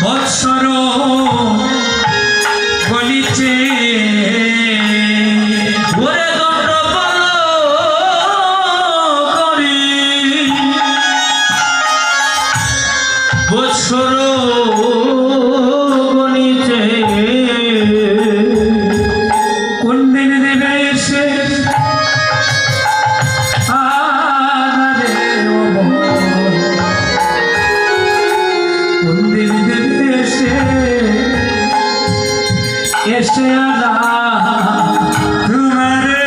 বৎসর গলিছে ওরে দণ্ড বল করি বৎসর গলিছে কোন দিন দেবে এসে এসে আনা তোমারে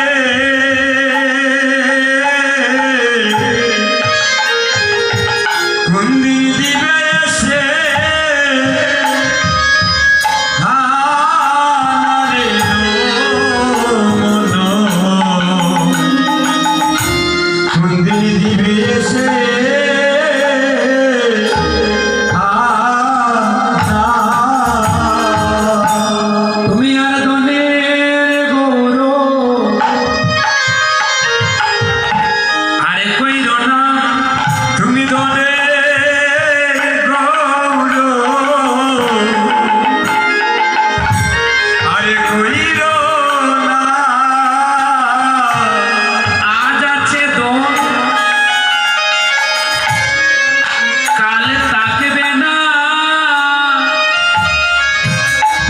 কোন দিন দিবে এসে আনারে মন কোন দিন দিবে এসে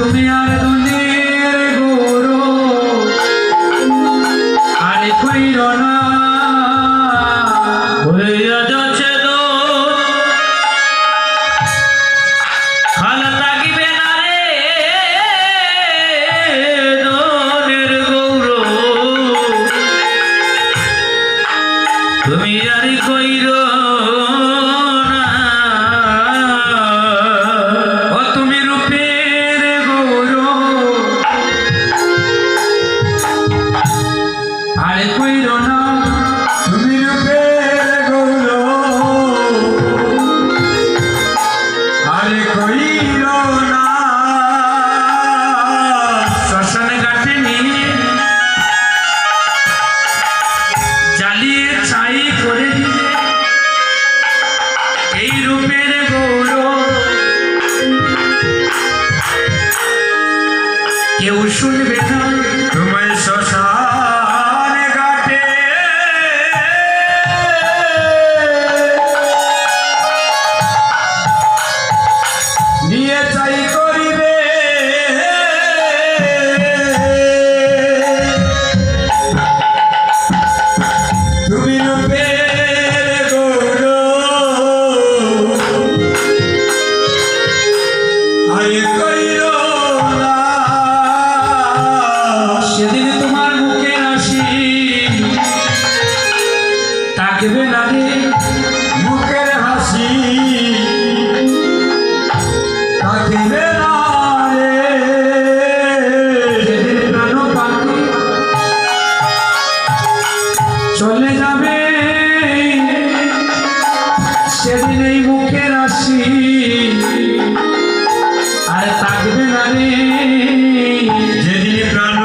তুমি আর দুনিয়ার গুরু আরে কইর না হইয়া যাচ্ছে তো খালা থাকিবে না রে দনের গৌর তুমি আর কইর কেউ শুনবে না তোমায় শ্মশান ঘাটে নিয়ে চাই করিবে তুমি রূপের গৌর আরে কইর সেদিন তোমার মুখে হাসি থাকবে না রে মুখের হাসি থাকবে না রে সেদিন প্রাণ পাখি চলে যাবে সেদিন এই মুখের হাসি আর থাকবে না রে যেদিন প্রাণ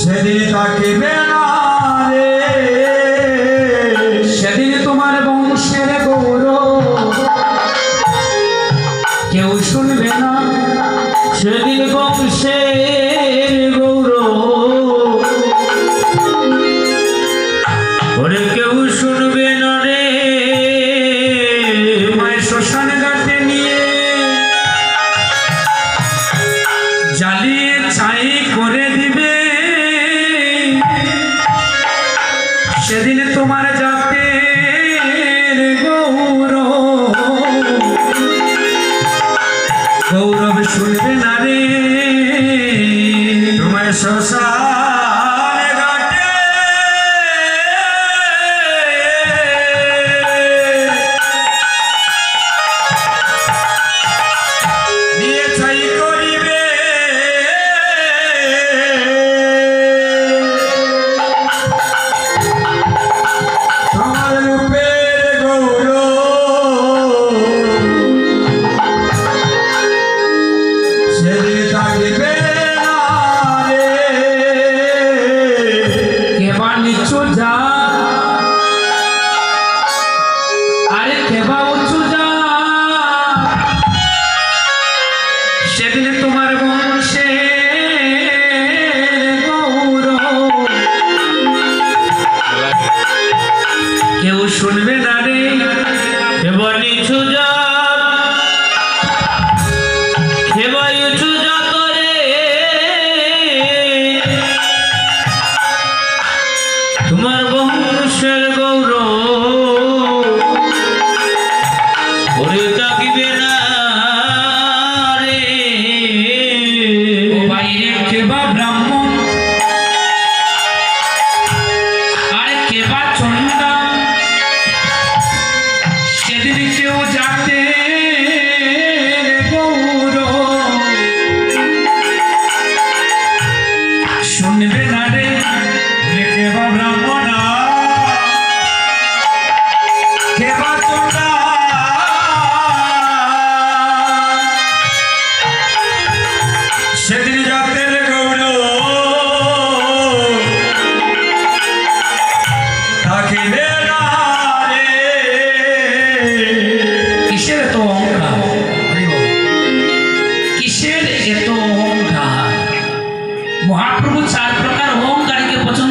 সেদিন থাকিবে না রে সেদিন তোমার বংশের গৌরব কেউ শুনবে না সেদিন বংশের গৌরব ওরে কেউ শুনবে না রে তোমায় শ্মশান ঘাটে নিয়ে জ্বালিয়ে ছাই করে দিবে সেদিন তোমার জাতের গৌরব গৌরব শুনবে না রে তোমায় শ্মশান ঘাটে নিয়ে ছাই করিবে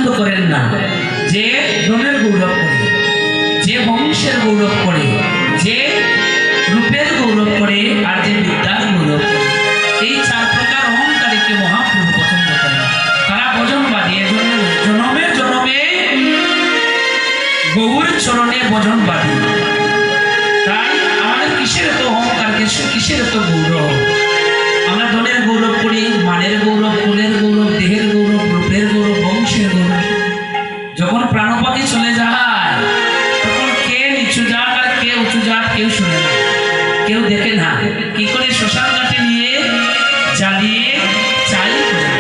পছন্দ করেন না, যে ধনের গৌরব করে, যে বংশের গৌরব করে, যে রূপের গৌরব করে, আর যে বিদ্যার গৌরব করে। এই চার প্রকার অহংকারীকে মহাপ্রভু পছন্দ করেন। তারা ভজনবাদী, এজন্য জনমে জনমে গৌর চরণে ভজনবাদী। তাই আমাদের কিসের এত অহংকার, কিসের এত গৌরব? আমরা ধনের গৌরব করি, মানের গৌরব, কুলের গৌরব, দেহের গৌরব, রূপের গৌরব, বংশের গৌরব। যখন প্রাণপাখি চলে যায় তখন কে নিচু জাত আর কে উঁচু জাত কেউ শুনে না, কেউ দেখে না। কি করে শ্মশান ঘাটে নিয়ে জ্বালিয়ে চাই করে।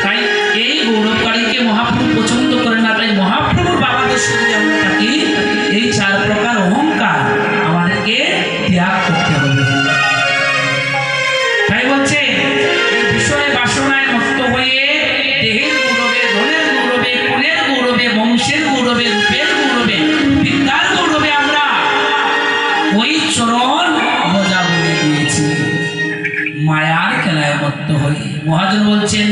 তাই এই গৌরবকারীকে মহাপ্রভু পছন্দ করে না। তাই মহাপ্রভুর বাবা দর্শনে যেমন থাকি, এই চার প্রকার অহংকার আমাদেরকে ত্যাগ করতে হবে। তাই বলছে বিষয়ে বাসনায় মত্ত হয়ে দেহের গৌরবে, ধনের গৌরবে, কুলের গৌরবে, বংশের গৌরবে, রূপের গৌরবে, বিদ্যার গৌরবে আমরা ওই চরণ মজা বলে দিয়েছি। মায়ার খেলায় মত্ত হয়ে মহাজন বলছেন